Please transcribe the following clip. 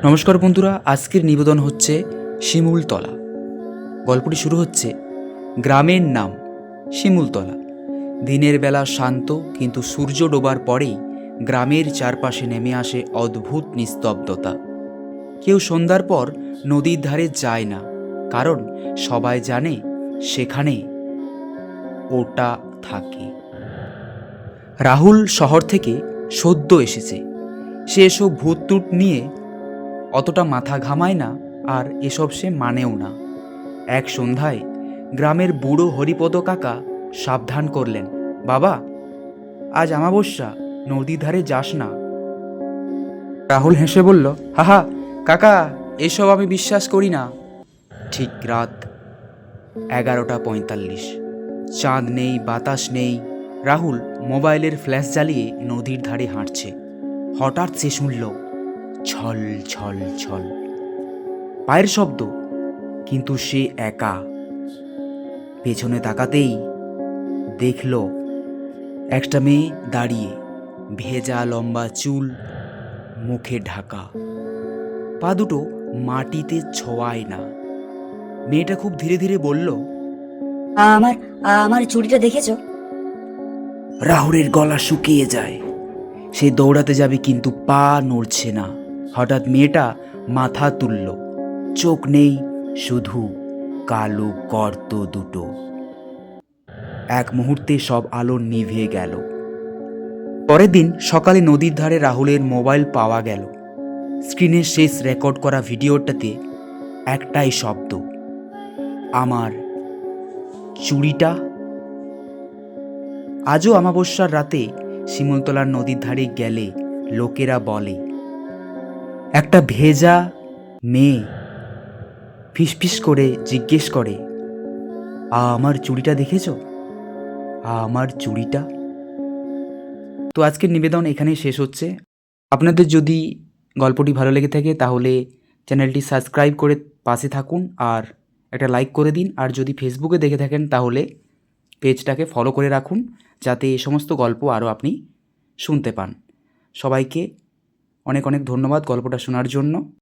নমস্কার বন্ধুরা, আজকের নিবেদন হচ্ছে শিমুলতলা। গল্পটি শুরু হচ্ছে গ্রামের নাম শিমুলতলা। দিনের বেলা শান্ত, কিন্তু সূর্য ডোবার পরেই গ্রামের চারপাশে নেমে আসে অদ্ভুত নিস্তব্ধতা। কেউ সন্ধ্যার পর নদীর ধারে যায় না, কারণ সবাই জানে সেখানে ওটা থাকে। রাহুল শহর থেকে সদ্য এসেছে। সে এসব ভূত টুত নিয়ে অতটা মাথা ঘামায় না, আর এসব সে মানেও না। এক সন্ধ্যায় গ্রামের বুড়ো হরিপদ কাকা সাবধান করলেন, বাবা, আজ অমাবস্যা, নদীর ধারে যাস না। রাহুল হেসে বলল, হাহা কাকা, এসব আমি বিশ্বাস করি না। ঠিক রাত 11:45। চাঁদ নেই, বাতাস নেই। রাহুল মোবাইলের ফ্ল্যাশ জ্বালিয়ে নদীর ধারে হাঁটছে। হঠাৎ সে শুনল ছল ছল ছল পায়ের শব্দ, কিন্তু সে একা। পেছনে তাকাতেই দেখল একটা মেয়ে দাঁড়িয়ে, ভেজা লম্বা চুল, মুখে ঢাকা, পা দুটো মাটিতে ছোঁয়ায় না। মেয়েটা খুব ধীরে ধীরে বলল, আমার আমার চুড়িটা দেখেছো? রাহুলের গলা শুকিয়ে যায়। সে দৌড়াতে যাবে, কিন্তু পা নড়ছে না। হঠাৎ মেয়েটা মাথা তুলল। চোখ নেই, শুধু কালো গর্ত দুটো। এক মুহূর্তে সব আলো নিভে গেল। পরের দিন সকালে নদীর ধারে রাহুলের মোবাইল পাওয়া গেল। স্ক্রিনে শেষ রেকর্ড করা ভিডিওটাতে একটাই শব্দ, আমার চুড়িটা। আজও অমাবস্যার রাতে শিমুলতলার নদীর ধারে গেলে লোকেরা বলে, একটা ভেজা মেয়ে ফিসফিস করে জিজ্ঞেস করে, আমার চুড়িটা দেখেছ? আমার চুড়িটা। তো আজকের নিবেদন এখানেই শেষ হচ্ছে। আপনাদের যদি গল্পটি ভালো লেগে থাকে তাহলে চ্যানেলটি সাবস্ক্রাইব করে পাশে থাকুন, আর একটা লাইক করে দিন। আর যদি ফেসবুকে দেখে থাকেন তাহলে পেজটাকে ফলো করে রাখুন, যাতে এই সমস্ত গল্প আরও আপনি শুনতে পান। সবাইকে অনেক অনেক ধন্যবাদ গল্পটা শোনার জন্য।